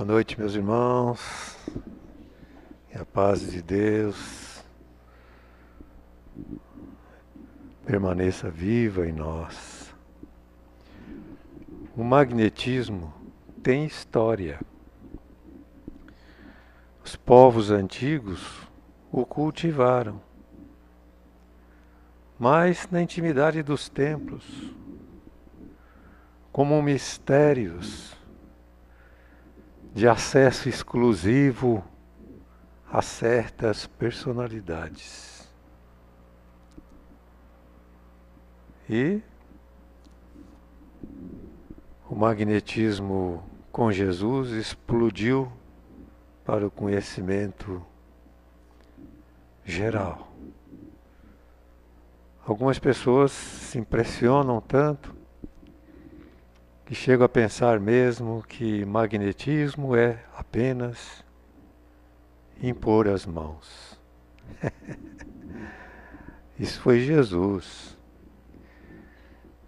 Boa noite, meus irmãos, que a paz de Deus permaneça viva em nós. O magnetismo tem história. Os povos antigos o cultivaram, mas na intimidade dos templos, como mistérios de acesso exclusivo a certas personalidades. E o magnetismo com Jesus explodiu para o conhecimento geral. Algumas pessoas se impressionam tanto que chegam a pensar mesmo que magnetismo é apenas impor as mãos. Isso foi Jesus,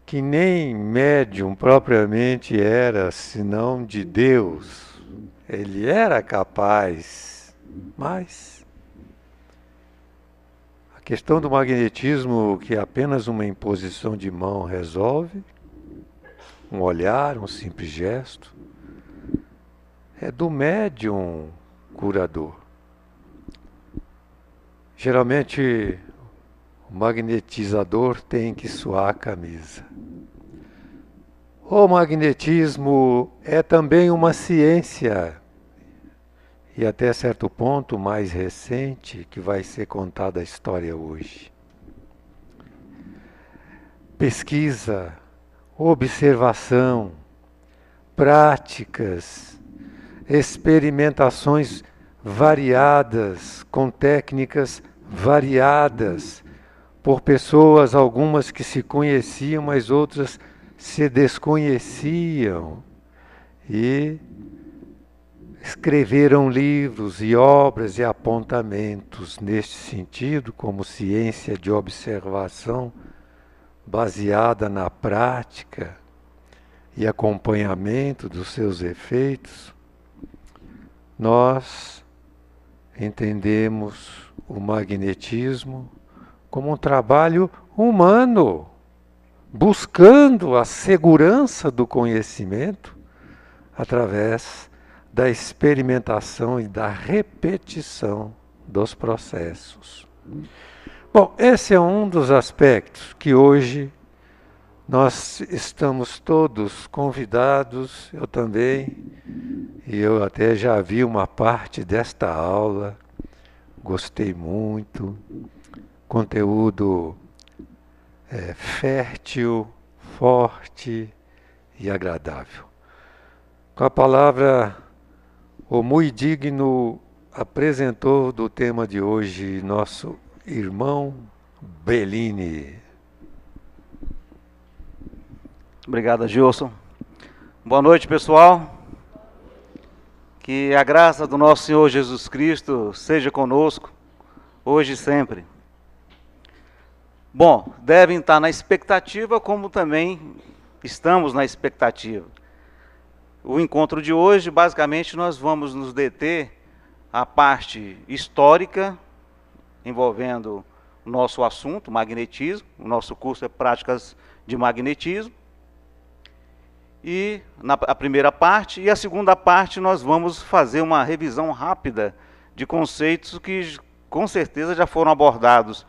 que nem médium propriamente era, senão de Deus. Ele era capaz, mas a questão do magnetismo, que é apenas uma imposição de mão, resolve, um olhar, um simples gesto, é do médium curador. Geralmente, o magnetizador tem que suar a camisa. O magnetismo é também uma ciência, e até certo ponto mais recente, que vai ser contada a história hoje. Pesquisa, observação, práticas, experimentações variadas, com técnicas variadas, por pessoas, algumas que se conheciam, mas outras se desconheciam, e escreveram livros e obras e apontamentos neste sentido, como ciência de observação baseada na prática e acompanhamento dos seus efeitos. Nós entendemos o magnetismo como um trabalho humano, buscando a segurança do conhecimento através da experimentação e da repetição dos processos. Bom, esse é um dos aspectos que hoje nós estamos todos convidados, eu também, e eu até já vi uma parte desta aula, gostei muito, conteúdo fértil, forte e agradável. Com a palavra, o muito digno apresentou do tema de hoje nosso irmão Bellini. Obrigado, Gilson. Boa noite, pessoal. Que a graça do nosso Senhor Jesus Cristo seja conosco, hoje e sempre. Bom, devem estar na expectativa, como também estamos na expectativa. O encontro de hoje, basicamente, nós vamos nos deter à parte histórica, envolvendo o nosso assunto, magnetismo. O nosso curso é Práticas de Magnetismo. E a primeira parte, e a segunda parte nós vamos fazer uma revisão rápida de conceitos que com certeza já foram abordados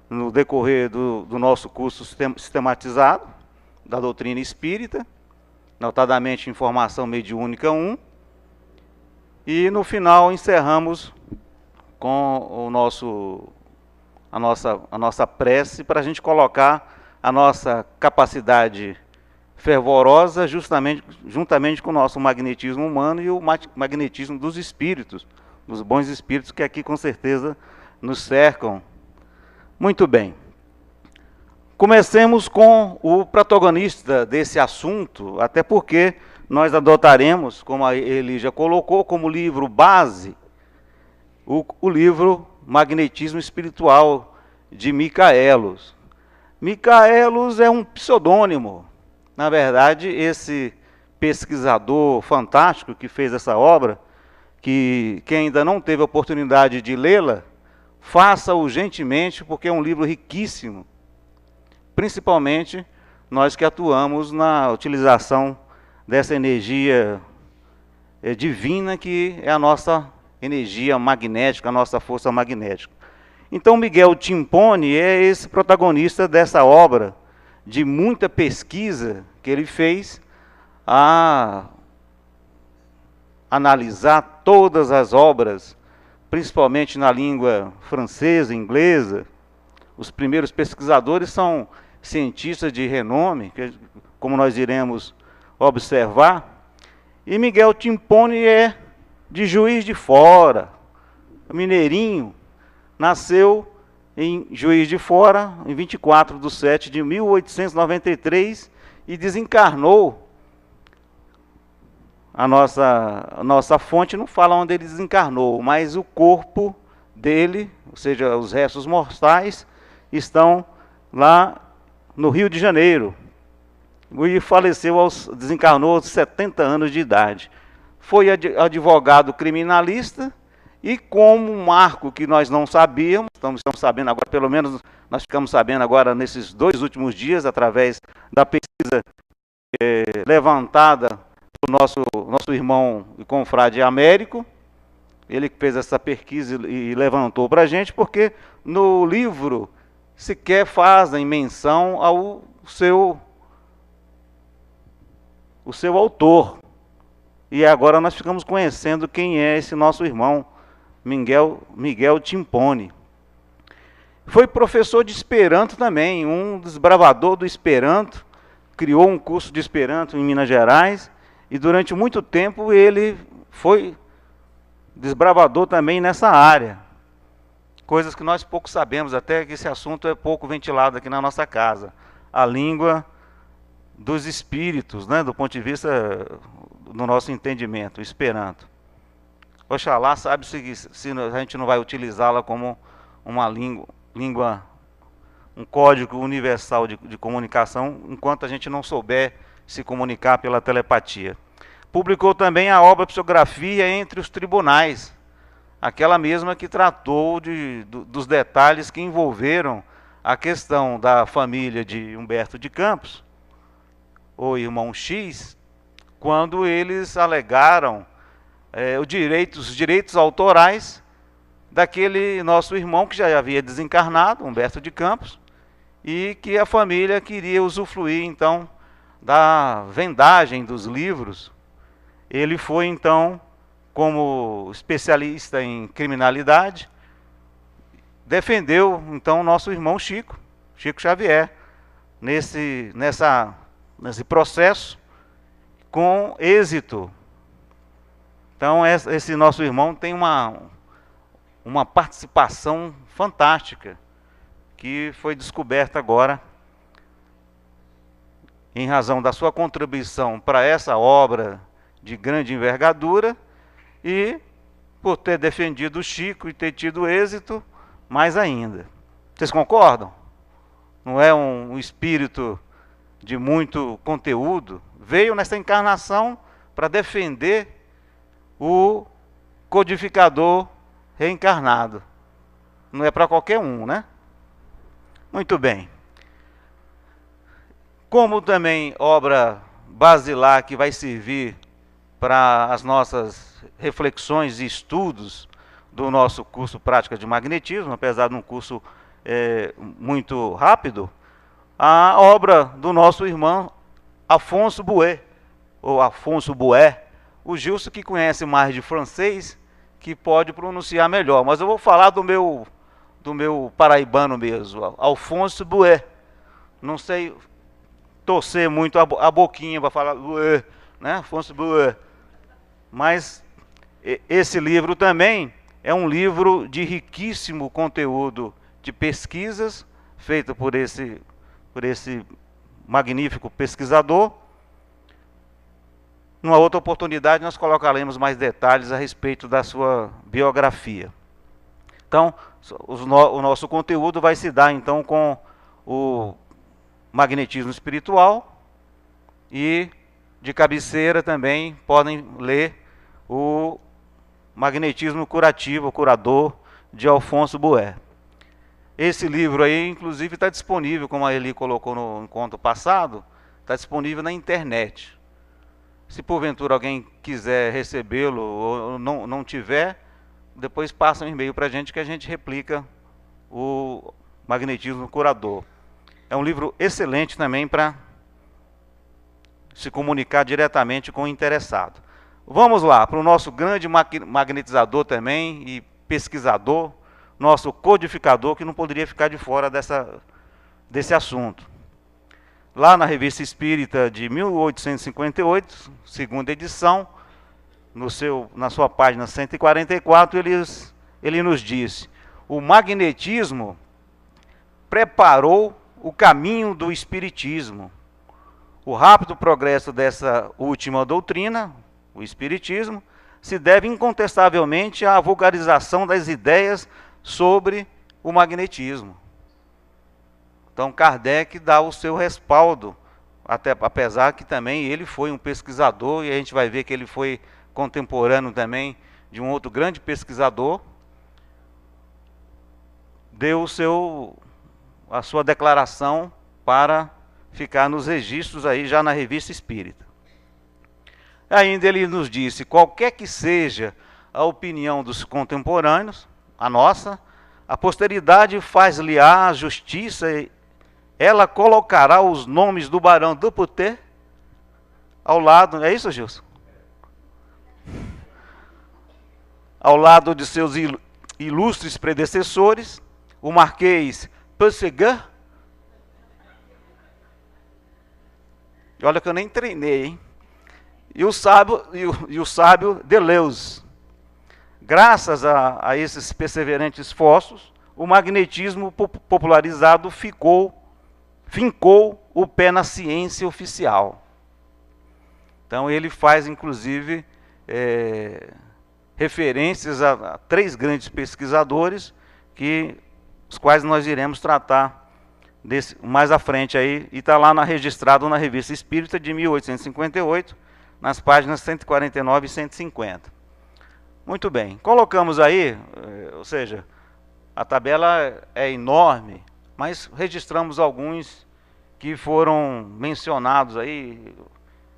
no decorrer do nosso curso sistematizado, da doutrina espírita, notadamente Informação Mediúnica 1, e no final encerramos com a nossa prece para a gente colocar a nossa capacidade fervorosa juntamente com o nosso magnetismo humano e o magnetismo dos espíritos, dos bons espíritos que aqui com certeza nos cercam. Muito bem. Comecemos com o protagonista desse assunto, até porque nós adotaremos, como a Elígia colocou, como livro base, o livro Magnetismo Espiritual, de Micaelos. Micaelos é um pseudônimo. Na verdade, esse pesquisador fantástico que fez essa obra, que quem ainda não teve a oportunidade de lê-la, faça urgentemente, porque é um livro riquíssimo, principalmente nós que atuamos na utilização dessa energia divina, que é a nossa energia magnética, a nossa força magnética. Então, Miguel Timpone é esse protagonista dessa obra, de muita pesquisa que ele fez, a analisar todas as obras, principalmente na língua francesa, inglesa. Os primeiros pesquisadores são cientistas de renome, como nós iremos observar. E Miguel Timpone é de Juiz de Fora, mineirinho, nasceu em Juiz de Fora, em 24/7/1893, e desencarnou. A nossa fonte não fala onde ele desencarnou, mas o corpo dele, ou seja, os restos mortais, estão lá no Rio de Janeiro. E desencarnou aos 70 anos de idade. Foi advogado criminalista, e como um marco que nós não sabíamos, estamos sabendo agora, pelo menos nós ficamos sabendo agora nesses 2 últimos dias, através da pesquisa levantada pelo nosso irmão e confrade Américo, ele que fez essa pesquisa e levantou para a gente, porque no livro sequer fazem menção ao seu autor. E agora nós ficamos conhecendo quem é esse nosso irmão, Miguel Timpone. Foi professor de Esperanto também, um desbravador do Esperanto, criou um curso de Esperanto em Minas Gerais, e durante muito tempo ele foi desbravador também nessa área. Coisas que nós pouco sabemos, até que esse assunto é pouco ventilado aqui na nossa casa. A língua dos espíritos, né, do ponto de vista do nosso entendimento, o Esperanto. Oxalá sabe se a gente não vai utilizá-la como uma língua, um código universal de comunicação, enquanto a gente não souber se comunicar pela telepatia. Publicou também a obra Psicografia entre os Tribunais, aquela mesma que tratou dos detalhes que envolveram a questão da família de Humberto de Campos, o irmão X, quando eles alegaram os direitos autorais daquele nosso irmão que já havia desencarnado, Humberto de Campos, e que a família queria usufruir, então, da vendagem dos livros. Ele foi, então, como especialista em criminalidade, defendeu, então, nosso irmão Chico Xavier, nesse processo, com êxito. Então, esse nosso irmão tem uma participação fantástica, que foi descoberta agora, em razão da sua contribuição para essa obra de grande envergadura, e por ter defendido o Chico e ter tido êxito, mais ainda. Vocês concordam? Não é um espírito de muito conteúdo? Veio nessa encarnação para defender o codificador reencarnado. Não é para qualquer um, né? Muito bem. Como também obra basilar que vai servir para as nossas reflexões e estudos do nosso curso Prática de Magnetismo, apesar de um curso muito rápido, a obra do nosso irmão Afonso Boué, ou Afonso Boué, o Gilson, que conhece mais de francês, que pode pronunciar melhor, mas eu vou falar do meu paraibano mesmo, Alfonso Boué. Não sei torcer muito a boquinha para falar Boué, né? Afonso Boué. Mas esse livro também é um livro de riquíssimo conteúdo de pesquisas, feito por esse magnífico pesquisador. Numa outra oportunidade, nós colocaremos mais detalhes a respeito da sua biografia. Então, o nosso conteúdo vai se dar, então, com o magnetismo espiritual e de cabeceira também podem ler o Magnetismo Curativo, Curador, de Alfonso Buer. Esse livro aí, inclusive, está disponível, como a Eli colocou no encontro passado, está disponível na internet. Se porventura alguém quiser recebê-lo ou não tiver, depois passa um e-mail para a gente que a gente replica o Magnetismo Curador. É um livro excelente também para se comunicar diretamente com o interessado. Vamos lá, para o nosso grande magnetizador também e pesquisador, nosso codificador, que não poderia ficar de fora desse assunto. Lá na Revista Espírita de 1858, segunda edição, na sua página 144, ele nos disse: o magnetismo preparou o caminho do espiritismo. O rápido progresso dessa última doutrina, o espiritismo, se deve incontestavelmente à vulgarização das ideias sobre o magnetismo. Então Kardec dá o seu respaldo, apesar que também ele foi um pesquisador, e a gente vai ver que ele foi contemporâneo também de um outro grande pesquisador, deu a sua declaração para ficar nos registros aí já na Revista Espírita. Ainda ele nos disse: qualquer que seja a opinião dos contemporâneos, a nossa, a posteridade faz-lhe a justiça, e ela colocará os nomes do Barão do Puté ao lado, é isso, Gilson? Ao lado de seus ilustres predecessores, o Marquês Pesseguer. Olha que eu nem treinei, hein? E o sábio Deleuze. Graças a esses perseverantes esforços, o magnetismo popularizado fincou o pé na ciência oficial. Então ele faz, inclusive, referências a três grandes pesquisadores, os quais nós iremos tratar mais à frente aí, e está lá registrado na Revista Espírita de 1858, nas páginas 149 e 150. Muito bem, colocamos aí, ou seja, a tabela é enorme, mas registramos alguns que foram mencionados aí.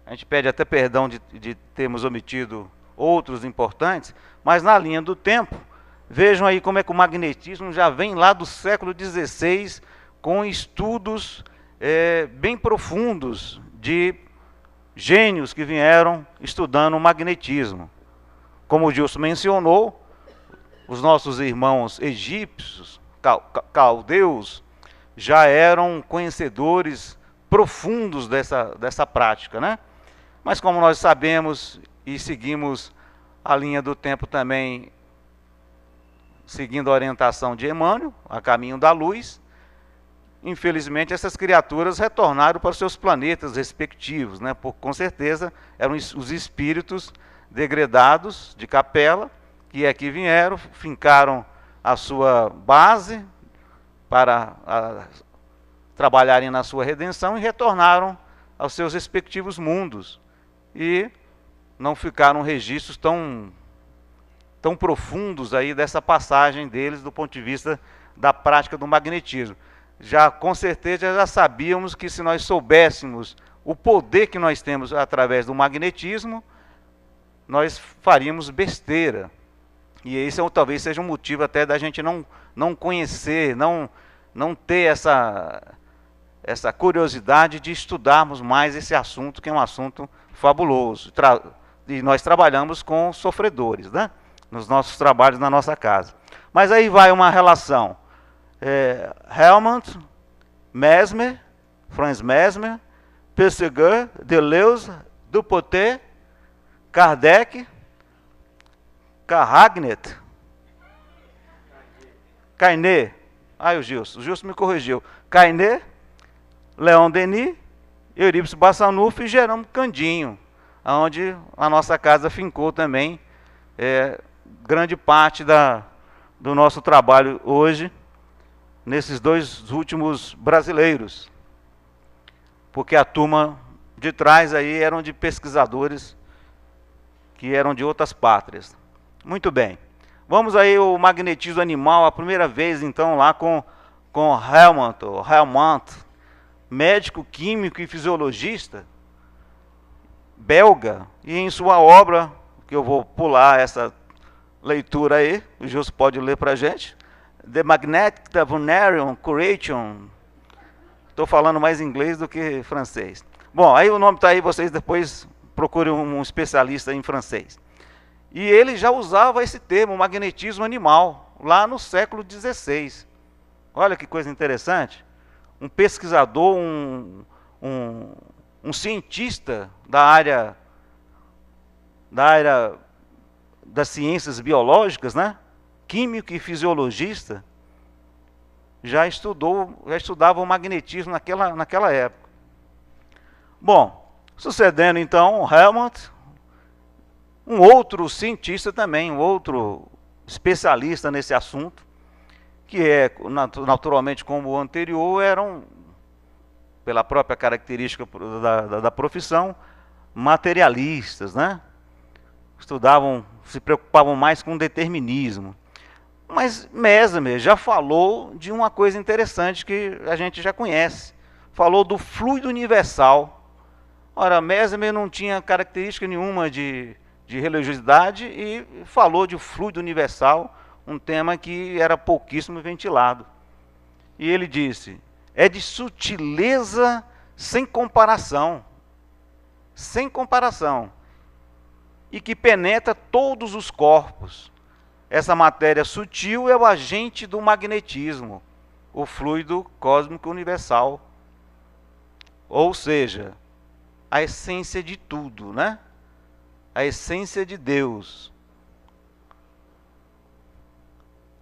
A gente pede até perdão de termos omitido outros importantes, mas na linha do tempo, vejam aí como é que o magnetismo já vem lá do século XVI, com estudos bem profundos de gênios que vieram estudando o magnetismo. Como o Gilson mencionou, os nossos irmãos egípcios, caldeus, já eram conhecedores profundos dessa prática, né? Mas como nós sabemos e seguimos a linha do tempo também, seguindo a orientação de Emmanuel, a caminho da luz, infelizmente essas criaturas retornaram para os seus planetas respectivos, né? Com certeza eram os espíritos degredados de Capela, que aqui vieram, fincaram a sua base para trabalharem na sua redenção e retornaram aos seus respectivos mundos. E não ficaram registros tão profundos aí dessa passagem deles do ponto de vista da prática do magnetismo. Com certeza já sabíamos que se nós soubéssemos o poder que nós temos através do magnetismo, nós faríamos besteira. E esse talvez seja um motivo até da gente não conhecer, não ter essa curiosidade de estudarmos mais esse assunto, que é um assunto fabuloso. E nós trabalhamos com sofredores, né? Nos nossos trabalhos na nossa casa. Mas aí vai uma relação. Helmont, Mesmer, Franz Mesmer, Pesseguer, Deleuze, Dupotet, Kardec, Carragnet, Cainet, o Gilson me corrigiu, Cainet, Leon Denis, Eurípides Bassanufo e Jerôme Candinho, onde a nossa casa fincou também grande parte do nosso trabalho hoje, nesses dois últimos brasileiros, porque a turma de trás aí eram de pesquisadores que eram de outras pátrias. Muito bem. Vamos aí o magnetismo animal, a primeira vez então lá com Helmont, médico, químico e fisiologista, belga, e em sua obra, que eu vou pular essa leitura aí, o Gilson pode ler para a gente, The Magnetic Vulnerable Curation. Estou falando mais inglês do que francês. Bom, aí o nome está aí, vocês depois procurem um especialista em francês. E ele já usava esse termo, magnetismo animal, lá no século XVI. Olha que coisa interessante. Um pesquisador, um cientista da área das ciências biológicas, né? Químico e fisiologista, já estudava o magnetismo naquela época. Bom, sucedendo então, Helmont, um outro cientista também, um outro especialista nesse assunto, que é, naturalmente, como o anterior, eram, pela própria característica da profissão, materialistas, né? Estudavam, se preocupavam mais com o determinismo. Mas Mesmer já falou de uma coisa interessante que a gente já conhece. Falou do fluido universal. Ora, Mesmer não tinha característica nenhuma de religiosidade e falou de fluido universal, um tema que era pouquíssimo ventilado. E ele disse, é de sutileza sem comparação. Sem comparação. E que penetra todos os corpos. Essa matéria sutil é o agente do magnetismo, o fluido cósmico universal. Ou seja, a essência de tudo, né? A essência de Deus.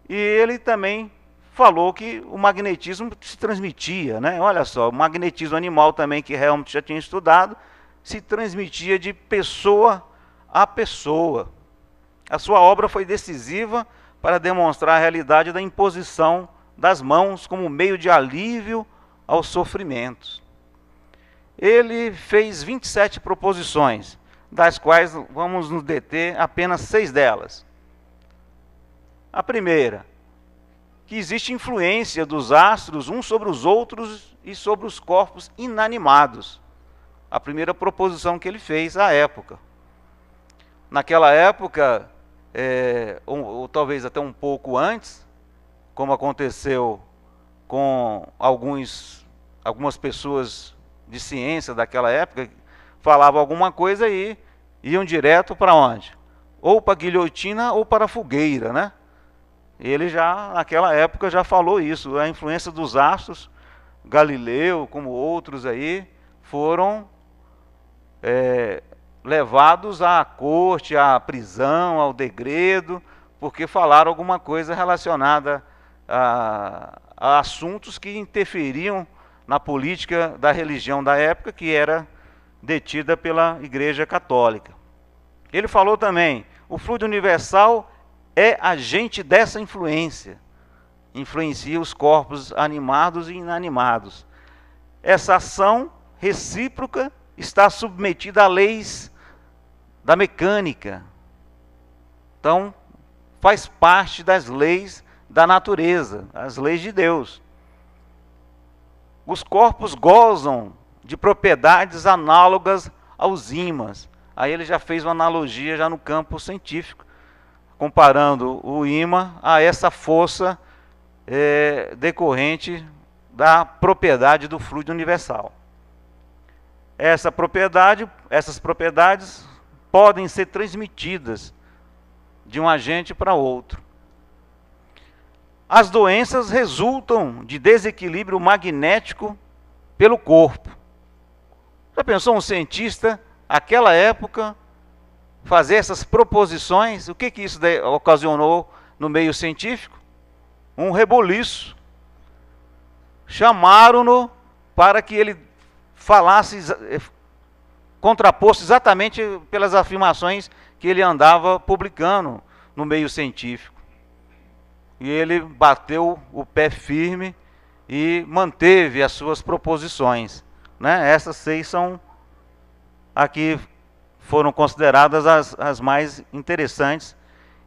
E ele também falou que o magnetismo se transmitia, né? Olha só, o magnetismo animal também, que Helmut já tinha estudado, se transmitia de pessoa a pessoa. A sua obra foi decisiva para demonstrar a realidade da imposição das mãos como meio de alívio aos sofrimentos. Ele fez 27 proposições, das quais vamos nos deter apenas 6 delas. A primeira, que existe influência dos astros uns sobre os outros e sobre os corpos inanimados. A primeira proposição que ele fez à época. Naquela época, ou talvez até um pouco antes, como aconteceu com algumas pessoas de ciência daquela época, falavam alguma coisa e iam direto para onde? Ou para a guilhotina ou para a fogueira, né? Ele já, naquela época, já falou isso, a influência dos astros, Galileu, como outros aí, foram levados à corte, à prisão, ao degredo, porque falaram alguma coisa relacionada a assuntos que interferiam na política da religião da época, que era detida pela Igreja Católica. Ele falou também, o fluido universal é agente dessa influência, influencia os corpos animados e inanimados. Essa ação recíproca está submetida a leis da mecânica. Então, faz parte das leis da natureza, as leis de Deus. Os corpos gozam de propriedades análogas aos ímãs. Aí ele já fez uma analogia já no campo científico, comparando o ímã a essa força decorrente da propriedade do fluido universal. Essas propriedades podem ser transmitidas de um agente para outro. As doenças resultam de desequilíbrio magnético pelo corpo. Já pensou um cientista, naquela época, fazer essas proposições? O que isso ocasionou no meio científico? Um reboliço. Chamaram-no para que ele falasse, contraposto exatamente pelas afirmações que ele andava publicando no meio científico. E ele bateu o pé firme e manteve as suas proposições, né? Essas 6 são aqui foram consideradas as mais interessantes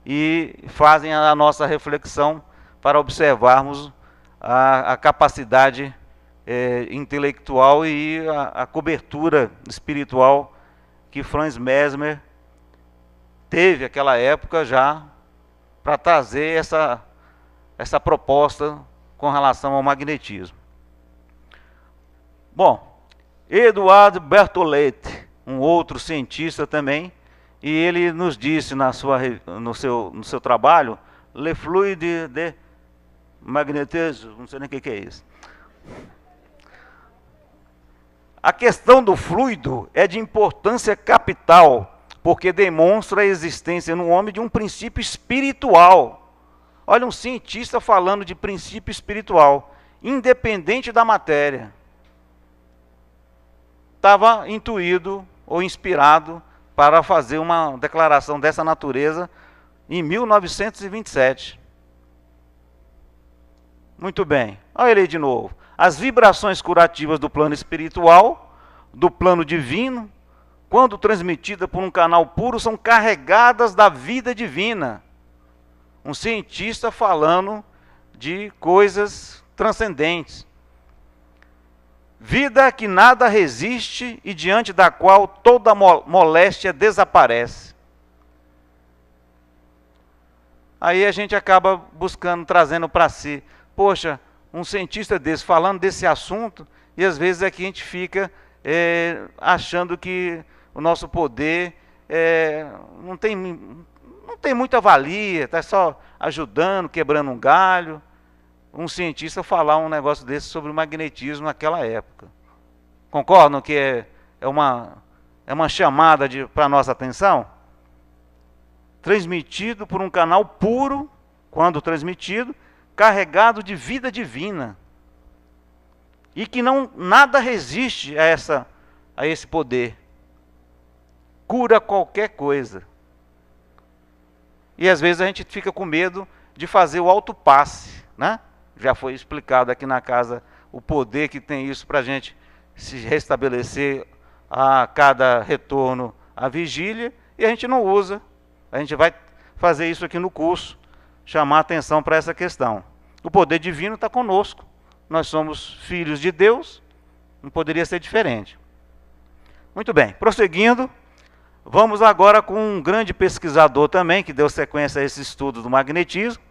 e fazem a nossa reflexão para observarmos a capacidade intelectual e a cobertura espiritual que Franz Mesmer teve naquela época já para trazer essa proposta com relação ao magnetismo. Bom, Eduardo Berthollet, um outro cientista também, e ele nos disse no seu trabalho, Le Fluide de Magnétisme, não sei nem o que é isso. A questão do fluido é de importância capital, porque demonstra a existência no homem de um princípio espiritual. Olha, um cientista falando de princípio espiritual, independente da matéria. Estava intuído ou inspirado para fazer uma declaração dessa natureza em 1927. Muito bem, olha ele aí de novo. As vibrações curativas do plano espiritual, do plano divino, quando transmitidas por um canal puro, são carregadas da vida divina. Um cientista falando de coisas transcendentes. Vida que nada resiste e diante da qual toda moléstia desaparece. Aí a gente acaba buscando, trazendo para si, poxa, um cientista desse falando desse assunto, e às vezes aqui a gente fica achando que o nosso poder não tem muita valia, está só ajudando, quebrando um galho. Um cientista falar um negócio desse sobre o magnetismo naquela época. Concordam que é uma chamada para a nossa atenção? Transmitido por um canal puro, quando transmitido, carregado de vida divina. E que nada resiste a esse poder. Cura qualquer coisa. E às vezes a gente fica com medo de fazer o autopasse, né? Já foi explicado aqui na casa o poder que tem isso para a gente se restabelecer a cada retorno à vigília, e a gente não usa. A gente vai fazer isso aqui no curso, chamar atenção para essa questão. O poder divino está conosco. Nós somos filhos de Deus, não poderia ser diferente. Muito bem, prosseguindo, vamos agora com um grande pesquisador também, que deu sequência a esse estudo do magnetismo.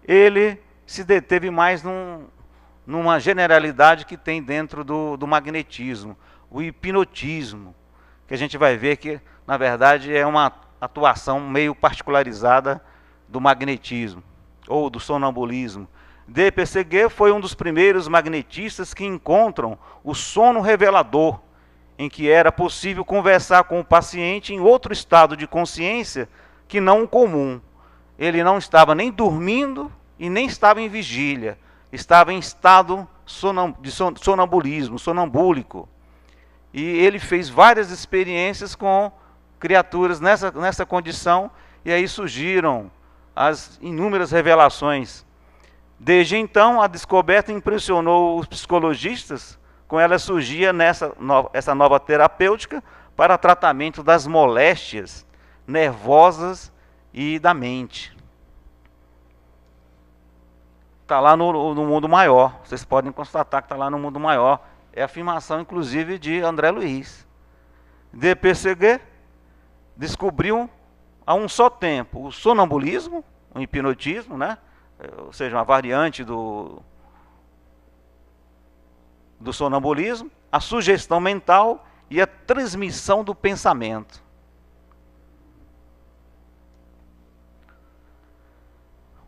Ele se deteve mais numa generalidade que tem dentro do magnetismo, o hipnotismo, que a gente vai ver que, na verdade, é uma atuação meio particularizada do magnetismo, ou do sonambulismo. De Pessiguet foi um dos primeiros magnetistas que encontram o sono revelador, em que era possível conversar com o paciente em outro estado de consciência que não o comum. Ele não estava nem dormindo e nem estava em vigília, estava em estado de sonambulismo, sonambúlico. E ele fez várias experiências com criaturas nessa condição, e aí surgiram as inúmeras revelações. Desde então, a descoberta impressionou os psicologistas, com ela surgia essa nova terapêutica para tratamento das moléstias nervosas e da mente. Está lá no mundo maior, vocês podem constatar que está lá no mundo maior. É a afirmação, inclusive, de André Luiz. De Pessiguet descobriu a um só tempo o sonambulismo, o hipnotismo, né? Ou seja, uma variante do sonambulismo, a sugestão mental e a transmissão do pensamento.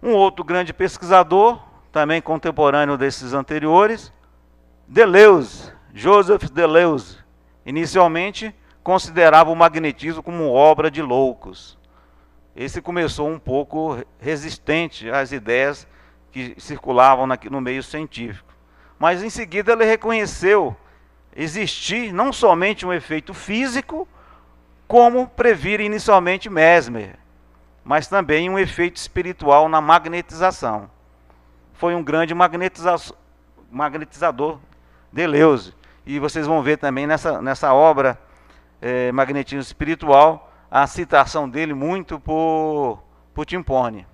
Um outro grande pesquisador, também contemporâneo desses anteriores, Deleuze, Joseph Deleuze, inicialmente considerava o magnetismo como obra de loucos. Esse começou um pouco resistente às ideias que circulavam no meio científico. Mas em seguida ele reconheceu existir não somente um efeito físico, como previra inicialmente Mesmer, mas também um efeito espiritual na magnetização. Foi um grande magnetizador, Deleuze. E vocês vão ver também nessa obra magnetismo espiritual, a citação dele muito por Timpone.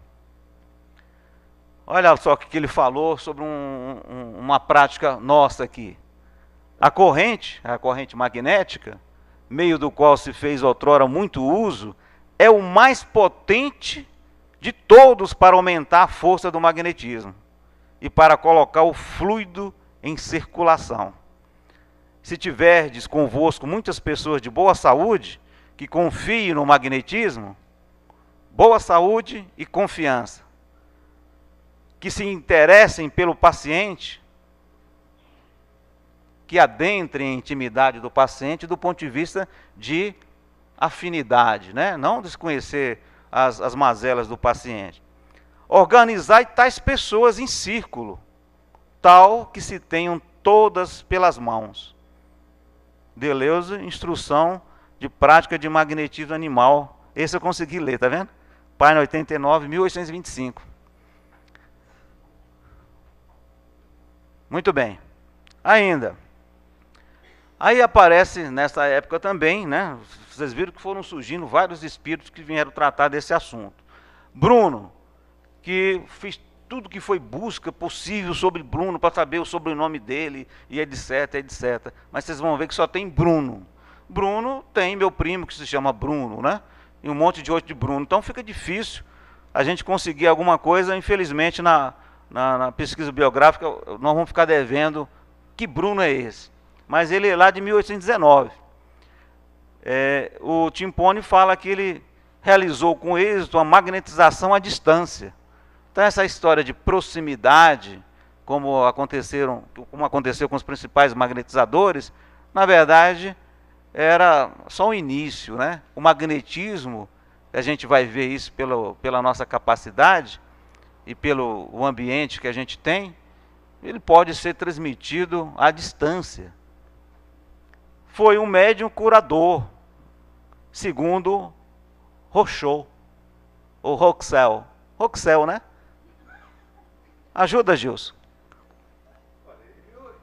Olha só o que ele falou sobre uma prática nossa aqui. A corrente magnética, meio do qual se fez outrora muito uso, é o mais potente de todos para aumentar a força do magnetismo e para colocar o fluido em circulação. Se tiverdes convosco muitas pessoas de boa saúde, que confiem no magnetismo, boa saúde e confiança, que se interessem pelo paciente, que adentrem a intimidade do paciente do ponto de vista de afinidade, né? Não desconhecer as mazelas do paciente. Organizai tais pessoas em círculo, tal que se tenham todas pelas mãos. Deleuze, Instrução de Prática de Magnetismo Animal. Esse eu consegui ler, tá vendo? Página 89, 1825. Muito bem. Ainda. Aí aparece nessa época também, né? Vocês viram que foram surgindo vários espíritos que vieram tratar desse assunto. Bruno, que fez tudo que foi busca possível sobre Bruno para saber o sobrenome dele e etc, etc. Mas vocês vão ver que só tem Bruno. Bruno tem meu primo que se chama Bruno, né? E um monte de outro de Bruno. Então fica difícil a gente conseguir alguma coisa. Infelizmente na pesquisa biográfica nós vamos ficar devendo que Bruno é esse. Mas ele é lá de 1819. O Timpone fala que ele realizou com êxito a magnetização à distância. Então essa história de proximidade, como aconteceu com os principais magnetizadores, na verdade era só o início, né? O magnetismo, a gente vai ver isso pela nossa capacidade e pelo ambiente que a gente tem, ele pode ser transmitido à distância. Foi um médium curador, segundo Rochot, ou Roxel. Roxel, né? Ajuda, Gilson.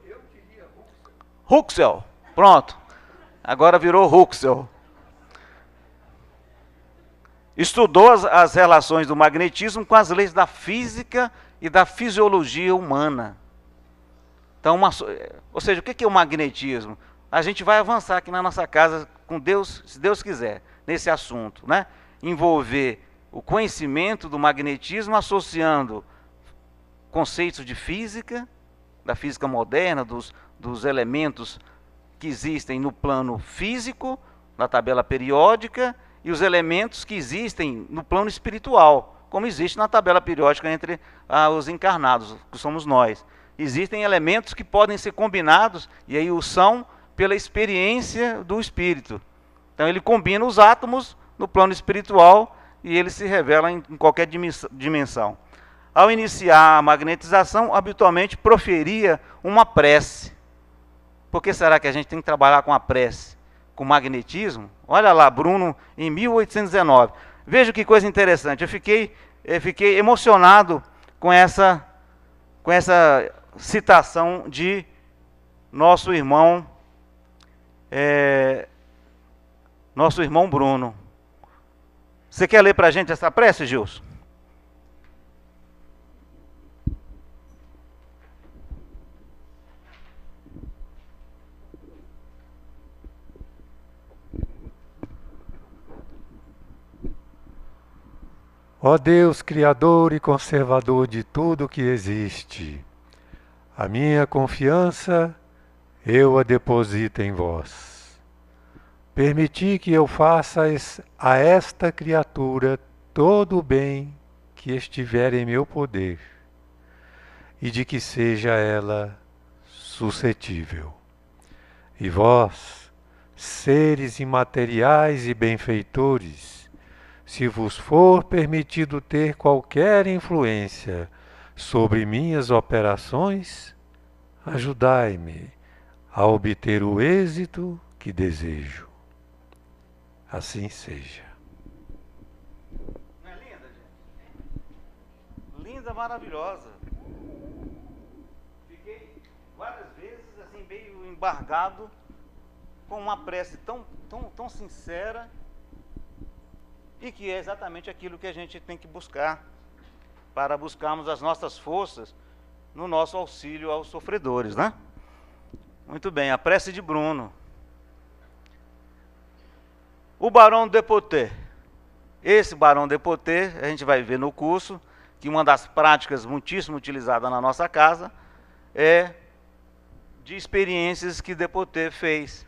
Eu diria Roxel. Pronto. Agora virou Roxel. Estudou as relações do magnetismo com as leis da física e da fisiologia humana. Então, ou seja, o que é o magnetismo? A gente vai avançar aqui na nossa casa, com Deus, se Deus quiser, nesse assunto, né? Envolver o conhecimento do magnetismo associando conceitos de física, da física moderna, dos elementos que existem no plano físico, na tabela periódica, e os elementos que existem no plano espiritual, como existe na tabela periódica entre os encarnados, que somos nós. Existem elementos que podem ser combinados, e aí o são pela experiência do espírito. Então ele combina os átomos no plano espiritual e ele se revela em qualquer dimensão. Ao iniciar a magnetização, habitualmente proferia uma prece. Por que será que a gente tem que trabalhar com a prece? Com magnetismo? Olha lá, Bruno, em 1819. Veja que coisa interessante. Eu fiquei emocionado com essa citação de nosso irmão Bruno. Você quer ler para a gente essa prece, Gilson? Ó Deus, Criador e Conservador de tudo que existe, a minha confiança eu a deposito em vós. Permiti que eu faça a esta criatura todo o bem que estiver em meu poder, e de que seja ela suscetível. E vós, seres imateriais e benfeitores, se vos for permitido ter qualquer influência sobre minhas operações, ajudai-me a obter o êxito que desejo. Assim seja. Não é linda, gente? Linda, maravilhosa. Fiquei várias vezes assim meio embargado com uma prece tão sincera, e que é exatamente aquilo que a gente tem que buscar, para buscarmos as nossas forças no nosso auxílio aos sofredores, né? Muito bem, a prece de Bruno. O Barão de Poté. Esse Barão de Poté, a gente vai ver no curso, que uma das práticas muitíssimo utilizadas na nossa casa é de experiências que de Poté fez.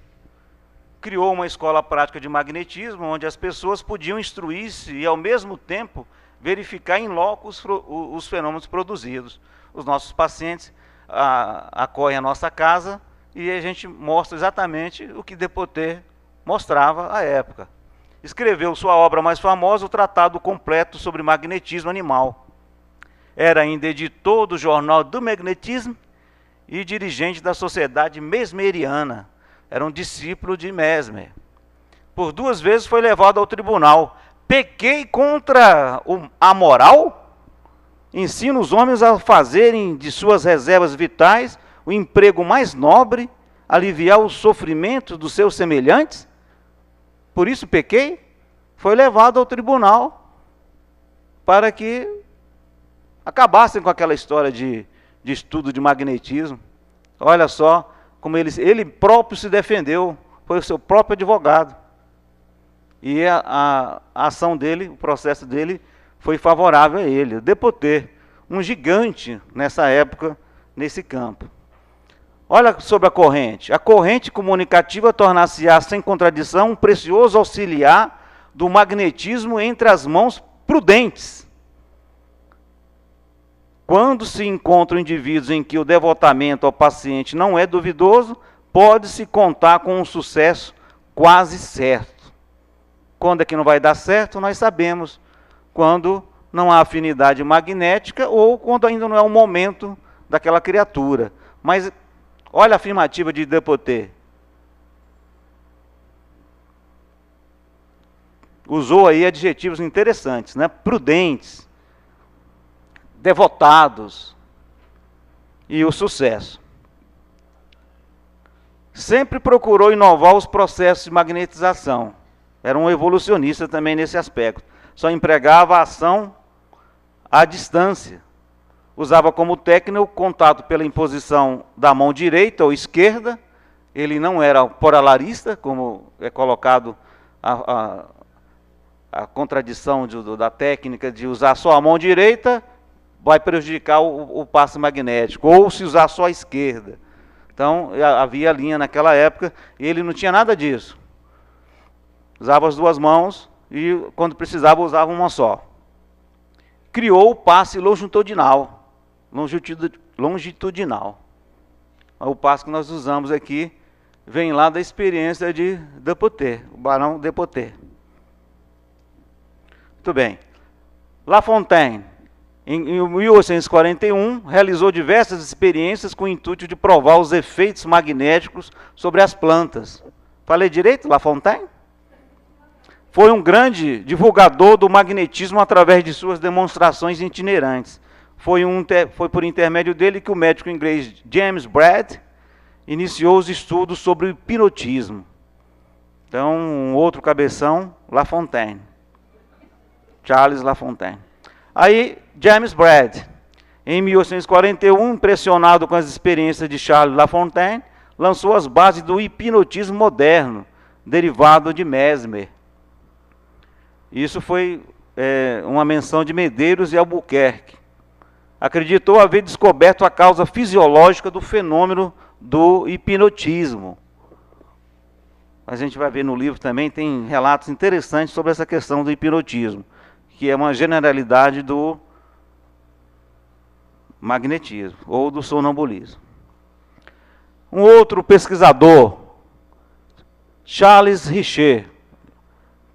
Criou uma escola prática de magnetismo, onde as pessoas podiam instruir-se e, ao mesmo tempo, verificar em loco os fenômenos produzidos. Os nossos pacientes acorrem à nossa casa e a gente mostra exatamente o que de Poté mostrava à época. Escreveu sua obra mais famosa, o Tratado Completo sobre Magnetismo Animal. Era ainda editor do Jornal do Magnetismo e dirigente da Sociedade Mesmeriana. Era um discípulo de Mesmer. Por 2 vezes foi levado ao tribunal. Pequei contra a moral? Ensina os homens a fazerem de suas reservas vitais o emprego mais nobre, aliviar o sofrimento dos seus semelhantes? Por isso pequei? Foi levado ao tribunal para que acabassem com aquela história de estudo de magnetismo. Olha só como ele próprio se defendeu, foi o seu próprio advogado. E a ação dele, o processo dele, foi favorável a ele. De Poté, um gigante nessa época, nesse campo. Olha sobre a corrente. A corrente comunicativa tornar-se-á, sem contradição, um precioso auxiliar do magnetismo entre as mãos prudentes. Quando se encontram indivíduos em que o devotamento ao paciente não é duvidoso, pode-se contar com um sucesso quase certo. Quando é que não vai dar certo, nós sabemos. Quando não há afinidade magnética ou quando ainda não é o momento daquela criatura. Mas olha a afirmativa de de Poté. Usou aí adjetivos interessantes, né? Prudentes, devotados e o sucesso. Sempre procurou inovar os processos de magnetização. Era um evolucionista também nesse aspecto. Só empregava a ação à distância. Usava como técnica o contato pela imposição da mão direita ou esquerda. Ele não era polarizista, como é colocado a contradição da técnica de usar só a mão direita, vai prejudicar o passe magnético, ou se usar só a esquerda. Então, havia linha naquela época, e ele não tinha nada disso. Usava as 2 mãos, e quando precisava, usava uma só. Criou o passe longitudinal. O passe que nós usamos aqui, vem lá da experiência de Poté, o Barão de Poté. Muito bem. La Fontaine, em 1841, realizou diversas experiências com o intuito de provar os efeitos magnéticos sobre as plantas. Falei direito, La Fontaine? Foi um grande divulgador do magnetismo através de suas demonstrações itinerantes. Foi por intermédio dele que o médico inglês James Braid iniciou os estudos sobre o hipnotismo. Então, um outro cabeção, La Fontaine. Charles La Fontaine. Aí, James Braid, em 1841, impressionado com as experiências de Charles La Fontaine, lançou as bases do hipnotismo moderno, derivado de Mesmer. Isso foi uma menção de Medeiros e Albuquerque. Acreditou haver descoberto a causa fisiológica do fenômeno do hipnotismo. A gente vai ver no livro também, tem relatos interessantes sobre essa questão do hipnotismo, que é uma generalidade do magnetismo, ou do sonambulismo. Um outro pesquisador, Charles Richer,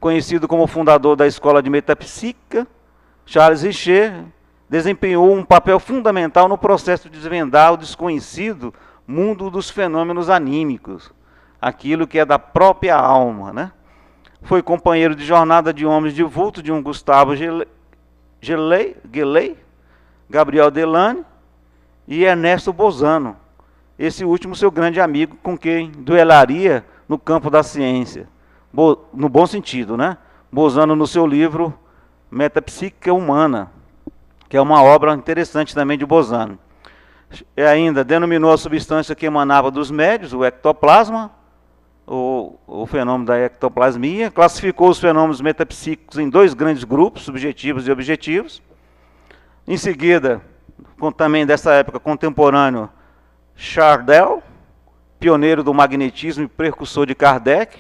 conhecido como fundador da Escola de Metapsíquica, Charles Richer desempenhou um papel fundamental no processo de desvendar o desconhecido mundo dos fenômenos anímicos, aquilo que é da própria alma, né? Foi companheiro de jornada de homens de vulto de um Gustavo Gelley, Gabriel Delane e Ernesto Bozano, esse último seu grande amigo com quem duelaria no campo da ciência, no bom sentido, né? Bosano, no seu livro Metapsíquica Humana, que é uma obra interessante também de Bosano. E ainda denominou a substância que emanava dos médios, o ectoplasma, o fenômeno da ectoplasmia, classificou os fenômenos metapsíquicos em 2 grandes grupos, subjetivos e objetivos. Em seguida, também dessa época contemporâneo, Chardel, pioneiro do magnetismo e precursor de Kardec,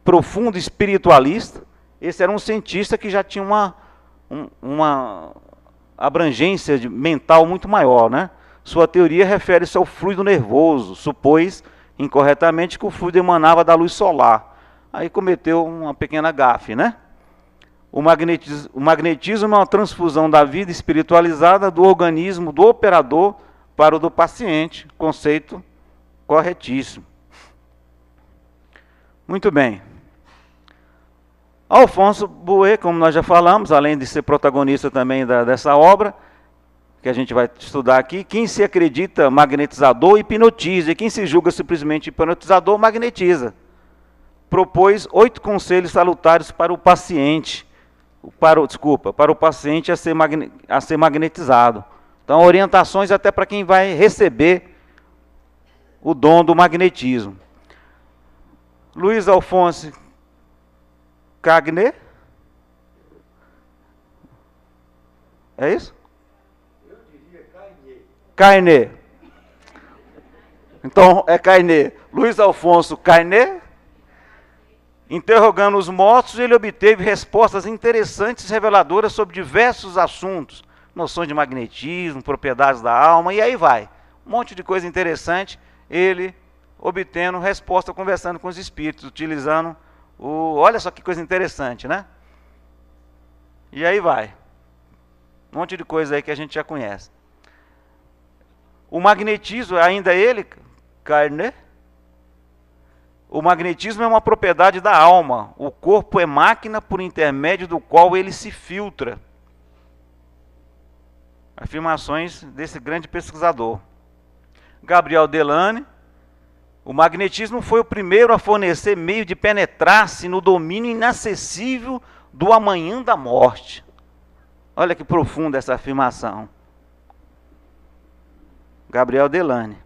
profundo espiritualista. Esse era um cientista que já tinha uma abrangência mental muito maior, né? Sua teoria refere-se ao fluido nervoso, supôs incorretamente que o fluido emanava da luz solar. Aí cometeu uma pequena gafe, né? O magnetismo é uma transfusão da vida espiritualizada do organismo do operador para o do paciente. Conceito corretíssimo. Muito bem. Alfonso Bouet, como nós já falamos, além de ser protagonista também dessa obra, que a gente vai estudar aqui, quem se acredita magnetizador hipnotiza, e quem se julga simplesmente hipnotizador magnetiza. Propôs 8 conselhos salutares para o paciente, para o paciente a ser magnetizado. Então, orientações até para quem vai receber o dom do magnetismo. Luiz Alfonso Cagné. É isso? Eu diria Cainé. Cainé. Então, é Cainé. Luiz Alfonso Cainé. Interrogando os mortos, ele obteve respostas interessantes e reveladoras sobre diversos assuntos. Noções de magnetismo, propriedades da alma, e aí vai. Um monte de coisa interessante, ele obtendo resposta, conversando com os espíritos, utilizando olha só que coisa interessante, né? E aí vai. Um monte de coisa aí que a gente já conhece. O magnetismo, ainda ele, Carné, o magnetismo é uma propriedade da alma. O corpo é máquina por intermédio do qual ele se filtra. Afirmações desse grande pesquisador. Gabriel Delane. O magnetismo foi o primeiro a fornecer meio de penetrar-se no domínio inacessível do amanhã da morte. Olha que profunda essa afirmação. Gabriel Delane.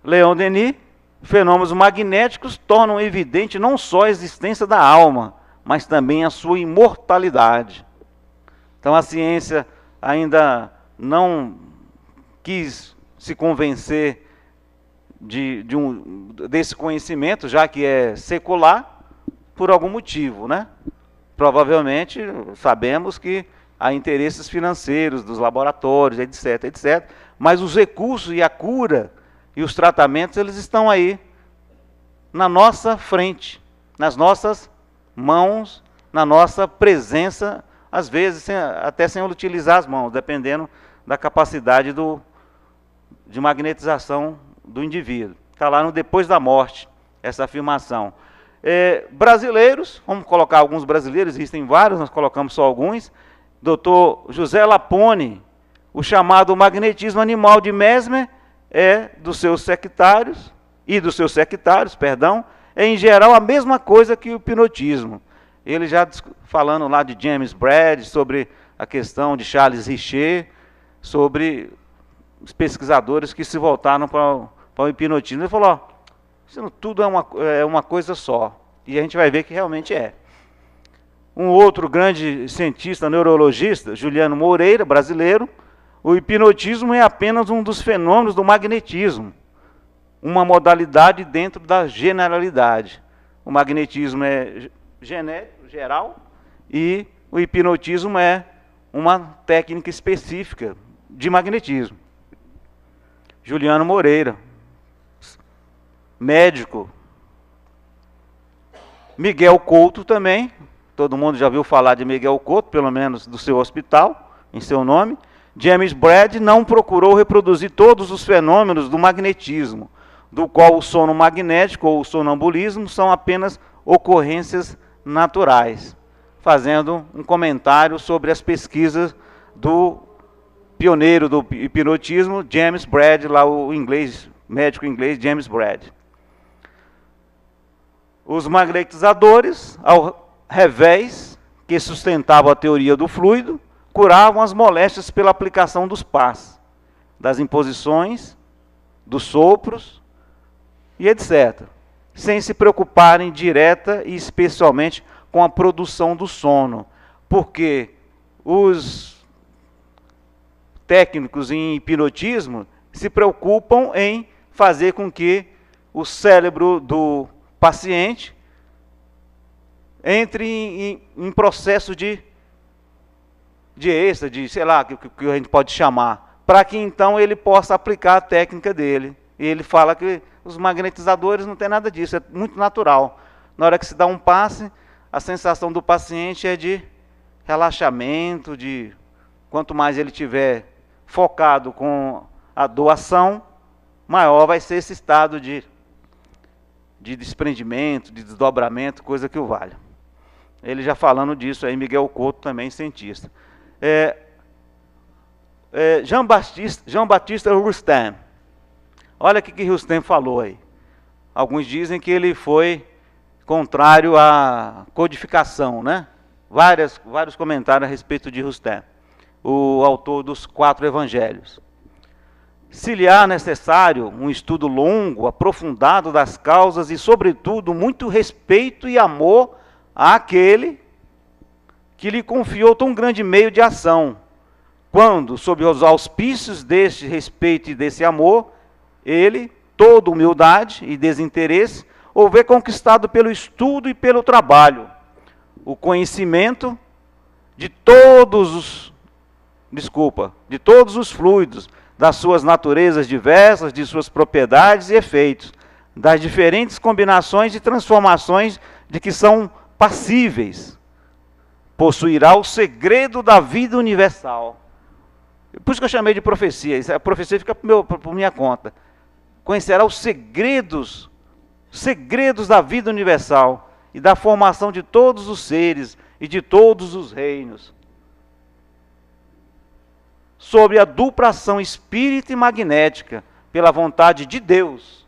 Leon Denis. Fenômenos magnéticos tornam evidente não só a existência da alma, mas também a sua imortalidade. Então a ciência ainda não quis se convencer desse conhecimento, já que é secular, por algum motivo, né? Provavelmente sabemos que há interesses financeiros dos laboratórios, etc, etc. Mas os recursos e a cura e os tratamentos, eles estão aí na nossa frente, nas nossas mãos, na nossa presença, às vezes até sem utilizar as mãos, dependendo da capacidade de magnetização do indivíduo. Está lá no Depois da Morte, essa afirmação. Brasileiros, vamos colocar alguns brasileiros, existem vários, nós colocamos só alguns. Dr. José Lapone, o chamado magnetismo animal de Mesmer, dos seus sectários, é em geral a mesma coisa que o hipnotismo. Ele já falando lá de James Braid, sobre a questão de Charles Richer, sobre os pesquisadores que se voltaram para o hipnotismo. Ele falou, isso tudo é uma coisa só. E a gente vai ver que realmente é. Um outro grande cientista, neurologista, Juliano Moreira, brasileiro, o hipnotismo é apenas um dos fenômenos do magnetismo, uma modalidade dentro da generalidade. O magnetismo é genérico, geral, e o hipnotismo é uma técnica específica de magnetismo. Juliano Moreira, médico. Miguel Couto também, todo mundo já ouviu falar de Miguel Couto, pelo menos do seu hospital, em seu nome. James Braid não procurou reproduzir todos os fenômenos do magnetismo, do qual o sono magnético ou o sonambulismo são apenas ocorrências naturais, fazendo um comentário sobre as pesquisas do pioneiro do hipnotismo, James Braid, lá o médico inglês James Braid. Os magnetizadores, ao revés, que sustentavam a teoria do fluido, curavam as moléstias pela aplicação dos passes, das imposições, dos sopros e etc., sem se preocuparem direta e especialmente com a produção do sono, porque os técnicos em hipnotismo se preocupam em fazer com que o cérebro do paciente entre em processo de êxtase, sei lá, que a gente pode chamar, para que então ele possa aplicar a técnica dele. E ele fala que os magnetizadores não tem nada disso, é muito natural. Na hora que se dá um passe, a sensação do paciente é de relaxamento, de quanto mais ele tiver focado com a doação, maior vai ser esse estado de desprendimento, de desdobramento, coisa que o valha. Ele já falando disso aí, Miguel Couto, também cientista. Jean-Baptiste Rustem. Olha o que Rustem falou aí. Alguns dizem que ele foi contrário à codificação, né? Vários comentários a respeito de Rustem, o autor dos 4 evangelhos. Se lhe há necessário um estudo longo, aprofundado das causas e, sobretudo, muito respeito e amor àquele que lhe confiou tão grande meio de ação, quando, sob os auspícios deste respeito e desse amor, ele, toda humildade e desinteresse, houver conquistado pelo estudo e pelo trabalho o conhecimento de todos os fluidos, das suas naturezas diversas, de suas propriedades e efeitos, das diferentes combinações e transformações de que são passíveis, possuirá o segredo da vida universal. Por isso que eu chamei de profecia, a profecia fica por minha conta. Conhecerá os segredos da vida universal e da formação de todos os seres e de todos os reinos, sobre a dupla ação espírita e magnética, pela vontade de Deus,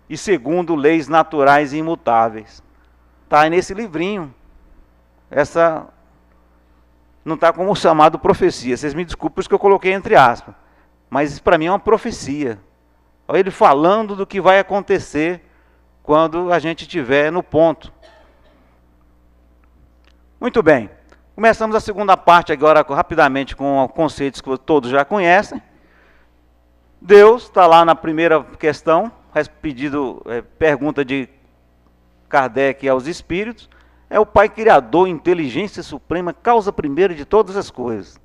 e segundo leis naturais e imutáveis. Está aí nesse livrinho. Essa não está como chamado profecia. Vocês me desculpem por isso que eu coloquei entre aspas. Mas isso para mim é uma profecia. Olha ele falando do que vai acontecer quando a gente estiver no ponto. Muito bem. Começamos a segunda parte agora rapidamente com conceitos que todos já conhecem. Deus está lá na primeira questão, pergunta de Kardec aos espíritos. É o Pai Criador, inteligência suprema, causa primeira de todas as coisas.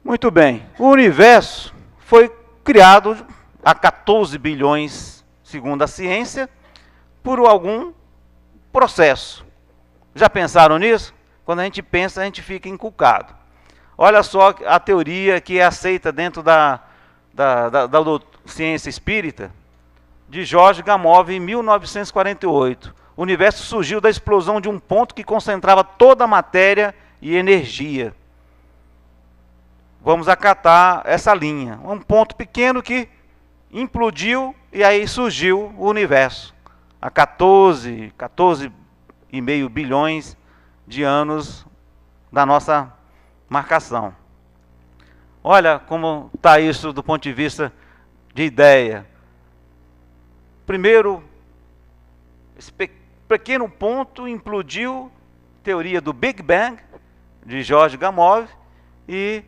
Muito bem. O universo foi criado há 14 bilhões, segundo a ciência, por algum processo. Já pensaram nisso? Quando a gente pensa, a gente fica inculcado. Olha só a teoria que é aceita dentro da ciência espírita, de Jorge Gamow, em 1948. O universo surgiu da explosão de um ponto que concentrava toda a matéria e energia. Vamos acatar essa linha. Um ponto pequeno que implodiu e aí surgiu o universo. Há 14,5 bilhões de anos da nossa marcação. Olha como está isso do ponto de vista de ideia. Primeiro, esse pequeno ponto implodiu, teoria do Big Bang, de Jorge Gamow, e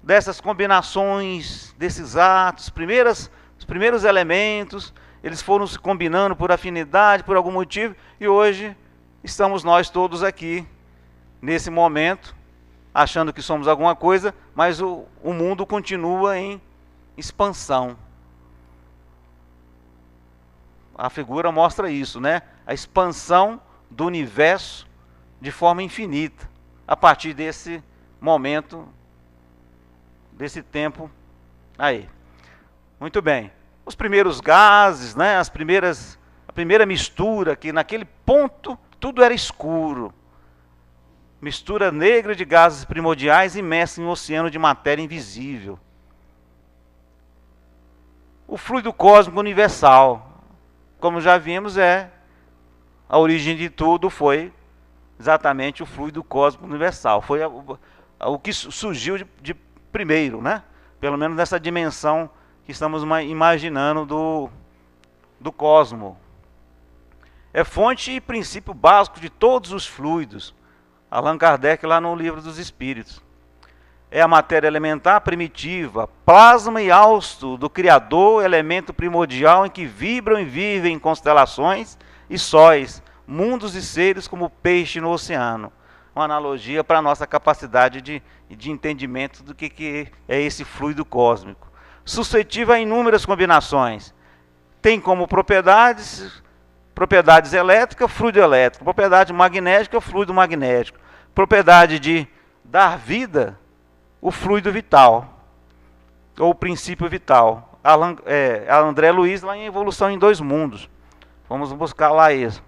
dessas combinações, desses atos, os primeiros elementos, eles foram se combinando por afinidade, por algum motivo, e hoje estamos nós todos aqui, nesse momento, achando que somos alguma coisa, mas o mundo continua em expansão. A figura mostra isso, né? A expansão do universo de forma infinita, a partir desse momento, desse tempo aí. Muito bem. Os primeiros gases, né? A primeira mistura, que naquele ponto tudo era escuro. Mistura negra de gases primordiais imersa em um oceano de matéria invisível. O fluido cósmico universal. como já vimos, a origem de tudo foi exatamente o fluido cósmico universal. Foi o que surgiu de primeiro, né? Pelo menos nessa dimensão que estamos imaginando do cosmo. É fonte e princípio básico de todos os fluidos. Allan Kardec, lá no Livro dos Espíritos. É a matéria elementar primitiva, plasma e hausto do Criador, elemento primordial em que vibram e vivem constelações e sóis, mundos e seres como peixe no oceano. Uma analogia para a nossa capacidade de entendimento do que é esse fluido cósmico. Suscetível a inúmeras combinações. Tem como propriedades elétricas, fluido elétrico. Propriedade magnética, fluido magnético. Propriedade de dar vida, o fluido vital, ou o princípio vital. André Luiz, lá em Evolução em Dois Mundos. Vamos buscar lá isso.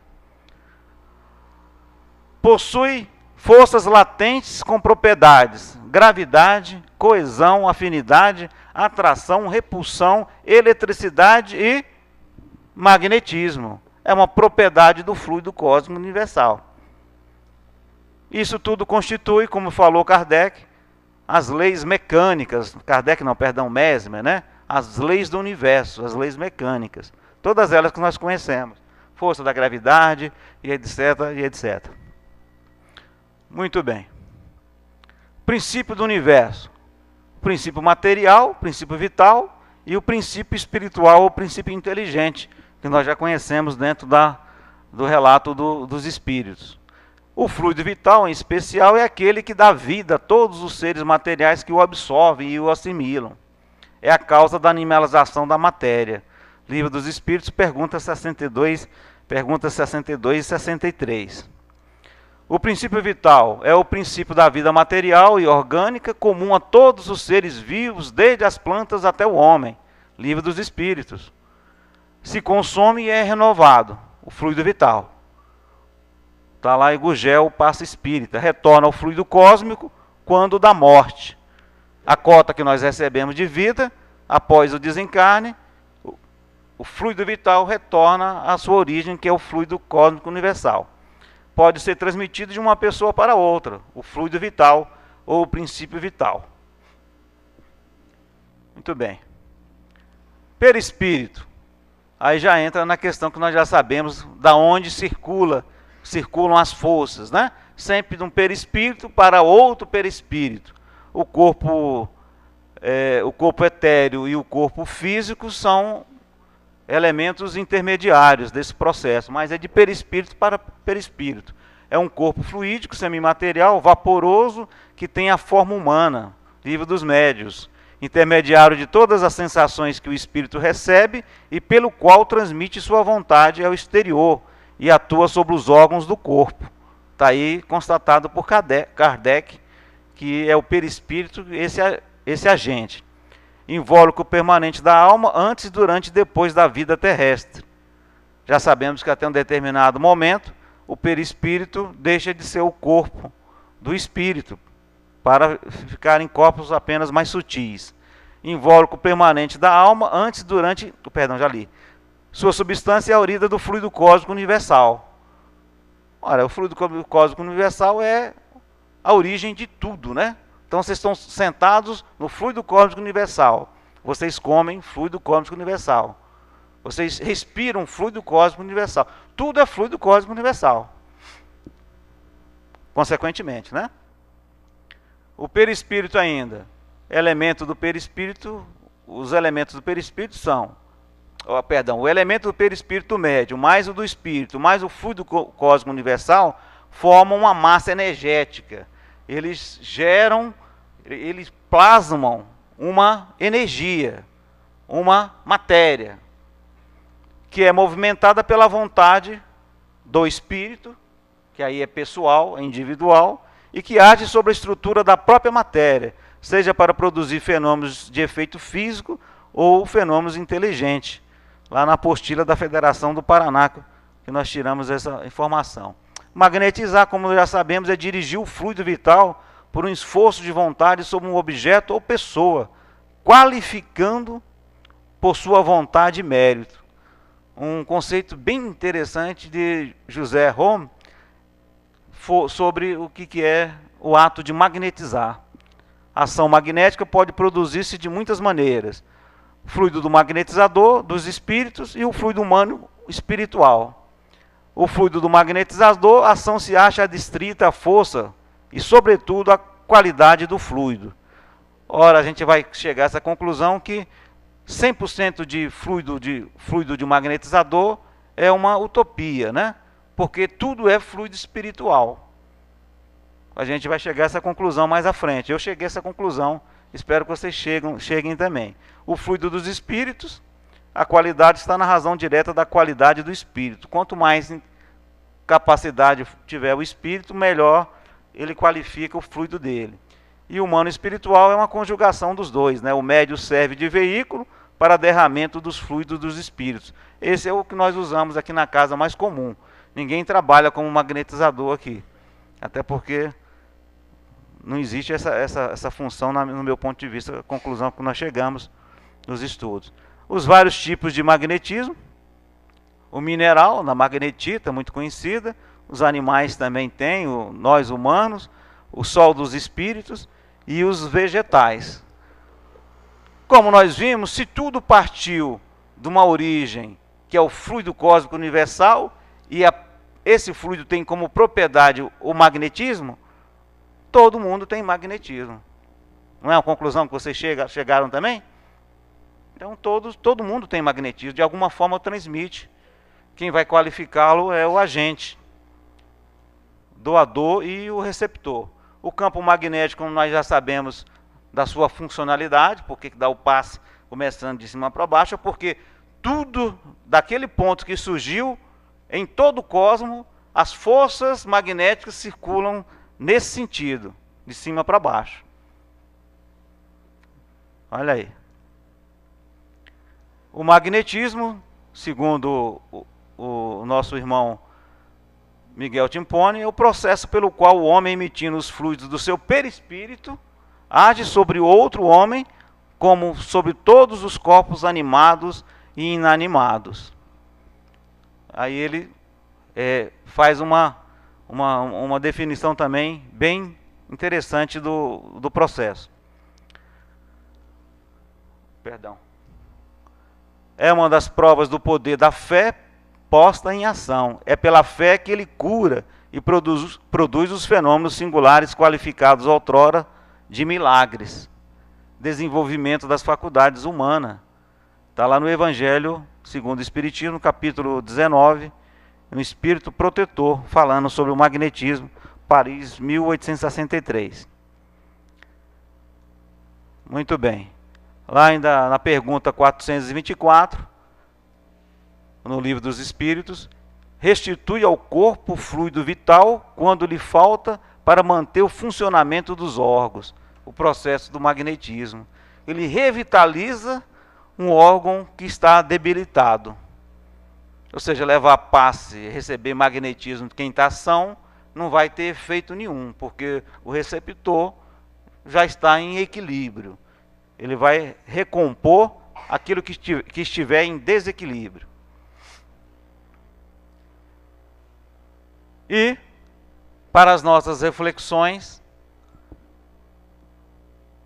Possui forças latentes com propriedades: gravidade, coesão, afinidade, atração, repulsão, eletricidade e magnetismo. É uma propriedade do fluido cósmico universal. Isso tudo constitui, como falou Kardec, as leis mecânicas, Mesmer, né? As leis do universo, as leis mecânicas. Todas elas que nós conhecemos. Força da gravidade, e etc, e etc. Muito bem. Princípio do universo. Princípio material, princípio vital, e o princípio espiritual, o princípio inteligente, que nós já conhecemos dentro do relato dos espíritos. O fluido vital, em especial, é aquele que dá vida a todos os seres materiais que o absorvem e o assimilam. É a causa da animalização da matéria. Livro dos Espíritos, perguntas 62 e 63. O princípio vital é o princípio da vida material e orgânica comum a todos os seres vivos, desde as plantas até o homem. Livro dos Espíritos. Se consome e é renovado, o fluido vital. Está lá em Gugel, o passe espírita. Retorna ao fluido cósmico quando da morte. A cota que nós recebemos de vida, após o desencarne, o fluido vital retorna à sua origem, que é o fluido cósmico universal. Pode ser transmitido de uma pessoa para outra, o fluido vital ou o princípio vital. Muito bem. Perispírito. Aí já entra na questão que nós já sabemos, da onde circulam as forças, né? Sempre de um perispírito para outro perispírito. O corpo etéreo e o corpo físico são elementos intermediários desse processo, mas é de perispírito para perispírito. É um corpo fluídico, semimaterial, vaporoso, que tem a forma humana, Livro dos Médiuns, intermediário de todas as sensações que o espírito recebe e pelo qual transmite sua vontade ao exterior e atua sobre os órgãos do corpo. Está aí constatado por Kardec, que é o perispírito, esse agente. Invólucro permanente da alma antes, durante e depois da vida terrestre. Já sabemos que até um determinado momento o perispírito deixa de ser o corpo do espírito para ficar em corpos apenas mais sutis. Invólucro permanente da alma antes, durante... já li. Sua substância é a origem do fluido cósmico universal. Ora, o fluido cósmico universal é a origem de tudo, né? Então vocês estão sentados no fluido cósmico universal. Vocês comem fluido cósmico universal. Vocês respiram fluido cósmico universal. Tudo é fluido cósmico universal. Consequentemente, né? O perispírito ainda. Elemento do perispírito, os elementos do perispírito são... o elemento do perispírito médio, mais o do espírito, mais o fluido cósmico universal, formam uma massa energética. Eles plasmam uma energia, uma matéria, que é movimentada pela vontade do espírito, que aí é pessoal, é individual, e que age sobre a estrutura da própria matéria, seja para produzir fenômenos de efeito físico ou fenômenos inteligentes. Lá na apostila da Federação do Paraná, que nós tiramos essa informação. Magnetizar, como já sabemos, é dirigir o fluido vital por um esforço de vontade sobre um objeto ou pessoa, qualificando por sua vontade e mérito. um conceito bem interessante de José Rohm sobre o que é o ato de magnetizar. A ação magnética pode produzir-se de muitas maneiras. Fluido do magnetizador, dos espíritos, e o fluido humano espiritual. O fluido do magnetizador, a ação se acha adstrita à força e, sobretudo, à qualidade do fluido. Ora, a gente vai chegar a essa conclusão que 100% de fluido de magnetizador é uma utopia, né? Porque tudo é fluido espiritual. A gente vai chegar a essa conclusão mais à frente. Eu cheguei a essa conclusão, espero que vocês cheguem também. O fluido dos espíritos, a qualidade está na razão direta da qualidade do espírito. Quanto mais capacidade tiver o espírito, melhor ele qualifica o fluido dele. E o humano espiritual é uma conjugação dos dois, né? O médio serve de veículo para derramamento dos fluidos dos espíritos. Esse é o que nós usamos aqui na casa mais comum. Ninguém trabalha como magnetizador aqui. Até porque não existe essa função no meu ponto de vista, a conclusão que nós chegamos nos estudos. Os vários tipos de magnetismo. O mineral, na magnetita, muito conhecida. Os animais também têm, nós humanos. O sol dos espíritos e os vegetais. Como nós vimos, se tudo partiu de uma origem, que é o fluido cósmico universal, e esse fluido tem como propriedade o magnetismo, todo mundo tem magnetismo. Não é uma conclusão que vocês chegaram também? Então todo mundo tem magnetismo, de alguma forma transmite. Quem vai qualificá-lo é o agente, doador e o receptor. O campo magnético, como nós já sabemos da sua funcionalidade, porque dá o passe começando de cima para baixo, porque tudo daquele ponto que surgiu, em todo o cosmos, as forças magnéticas circulam nesse sentido, de cima para baixo. Olha aí. O magnetismo, segundo o nosso irmão Miguel Timpone, é o processo pelo qual o homem, emitindo os fluidos do seu perispírito, age sobre outro homem, como sobre todos os corpos animados e inanimados. Aí ele faz uma definição também bem interessante do processo. Perdão. É uma das provas do poder da fé posta em ação. É pela fé que ele cura e produz os fenômenos singulares qualificados outrora de milagres. Desenvolvimento das faculdades humanas. Está lá no Evangelho segundo o Espiritismo, capítulo 19, um espírito protetor, falando sobre o magnetismo, Paris, 1863. Muito bem. Lá ainda na pergunta 424, no Livro dos Espíritos, restitui ao corpo o fluido vital quando lhe falta para manter o funcionamento dos órgãos, o processo do magnetismo. Ele revitaliza um órgão que está debilitado. Ou seja, levar passe, receber magnetismo de quem está são, não vai ter efeito nenhum, porque o receptor já está em equilíbrio. Ele vai recompor aquilo que estiver em desequilíbrio. E, para as nossas reflexões,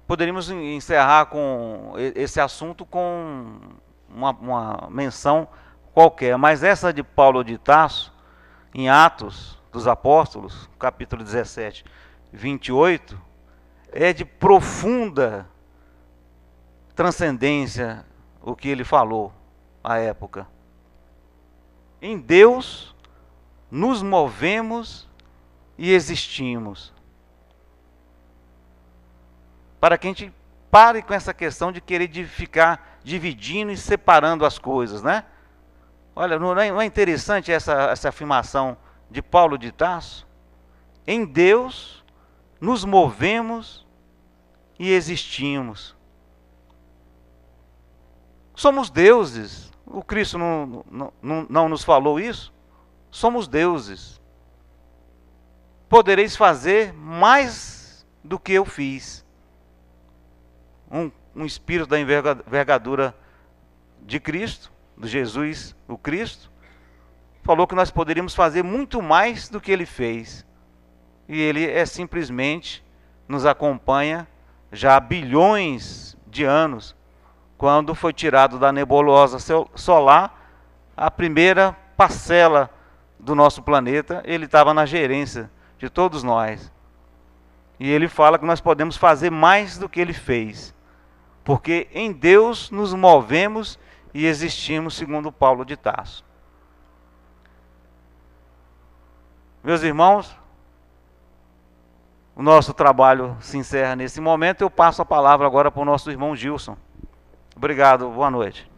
poderíamos encerrar com esse assunto com uma menção qualquer, mas essa de Paulo de Tarso, em Atos dos Apóstolos, capítulo 17, 28, é de profunda transcendência o que ele falou à época. Em Deus nos movemos e existimos. Para que a gente pare com essa questão de querer ficar dividindo e separando as coisas, né? Olha, não é interessante essa afirmação de Paulo de Tarso? Em Deus nos movemos e existimos. Somos deuses. O Cristo não nos falou isso? Somos deuses. Podereis fazer mais do que eu fiz. Um espírito da envergadura de Cristo de Jesus, o Cristo, falou que nós poderíamos fazer muito mais do que ele fez. E ele simplesmente nos acompanha já há bilhões de anos, quando foi tirado da nebulosa solar a primeira parcela do nosso planeta, ele estava na gerência de todos nós. E ele fala que nós podemos fazer mais do que ele fez, porque em Deus nos movemos e existimos, segundo Paulo de Tarso. Meus irmãos, o nosso trabalho se encerra nesse momento. Eu passo a palavra agora para o nosso irmão Gilson. Obrigado, boa noite.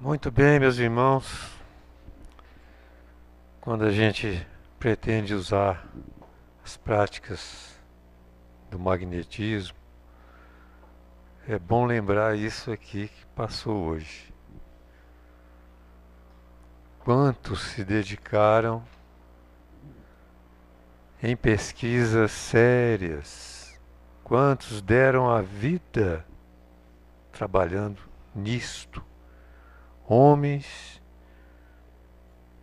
Muito bem, meus irmãos. Quando a gente pretende usar as práticas do magnetismo, é bom lembrar isso aqui que passou hoje. Quantos se dedicaram em pesquisas sérias? Quantos deram a vida trabalhando nisto? Homens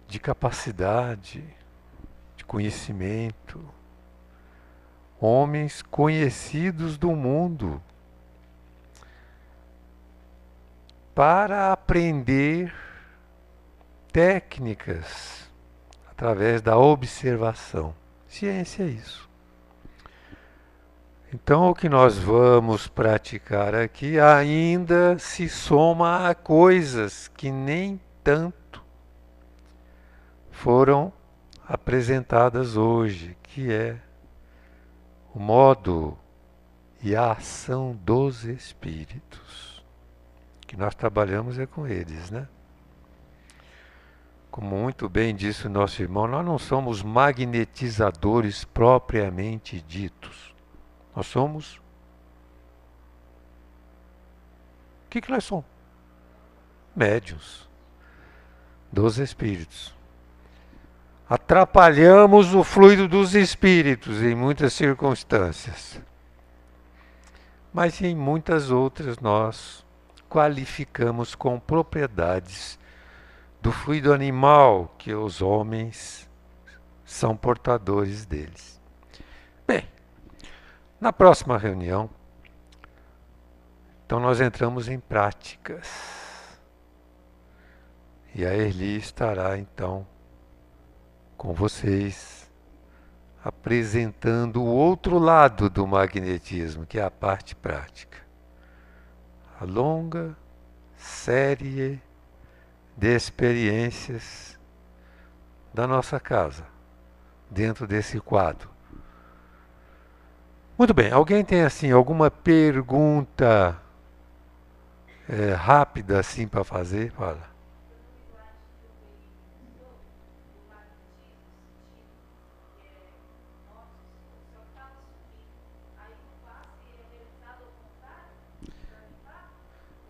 de capacidade, de conhecimento, homens conhecidos do mundo, para aprender técnicas através da observação. Ciência é isso. Então, o que nós vamos praticar aqui ainda se soma a coisas que nem tanto foram apresentadas hoje, que é o modo e a ação dos espíritos. Que nós trabalhamos é com eles, né? Como muito bem disse o nosso irmão, nós não somos magnetizadores propriamente ditos. Nós somos... O que nós somos? Médiuns dos espíritos. Atrapalhamos o fluido dos espíritos em muitas circunstâncias. Mas em muitas outras nós qualificamos com propriedades do fluido animal que os homens são portadores deles. Bem, na próxima reunião, então nós entramos em práticas. E a Erli estará então com vocês apresentando o outro lado do magnetismo, que é a parte prática. A longa série de experiências da nossa casa, dentro desse quadro. Muito bem, alguém tem assim alguma pergunta rápida assim para fazer? Fala.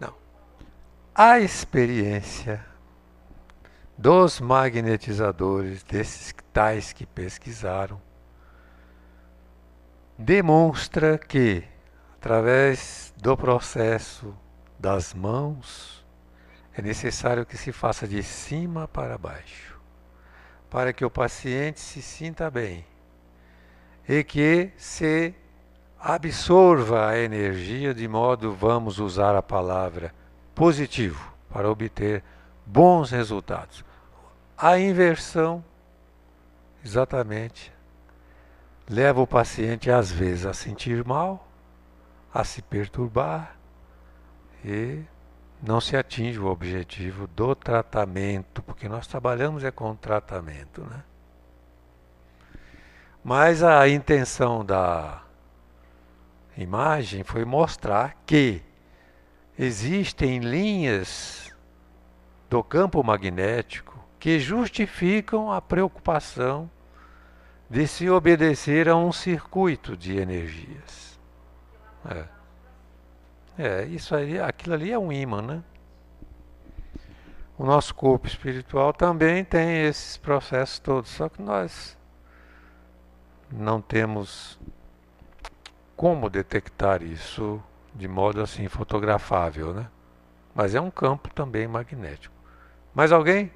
Não. A experiência dos magnetizadores, desses tais que pesquisaram, demonstra que, através do processo das mãos, é necessário que se faça de cima para baixo, para que o paciente se sinta bem e que se absorva a energia de modo, vamos usar a palavra, positivo, para obter bons resultados. A inversão, exatamente, leva o paciente às vezes a sentir mal, a se perturbar e não se atinge o objetivo do tratamento, porque nós trabalhamos com tratamento, né? Mas a intenção da imagem foi mostrar que existem linhas do campo magnético que justificam a preocupação de se obedecer a um circuito de energias. Isso aí, aquilo ali é um ímã, né? O nosso corpo espiritual também tem esses processos todos, só que nós não temos como detectar isso de modo assim fotografável, né? Mas é um campo também magnético. Mais alguém?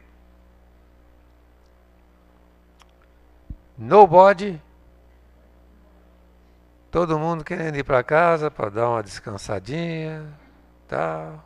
Nobody? Todo mundo querendo ir para casa para dar uma descansadinha, tal.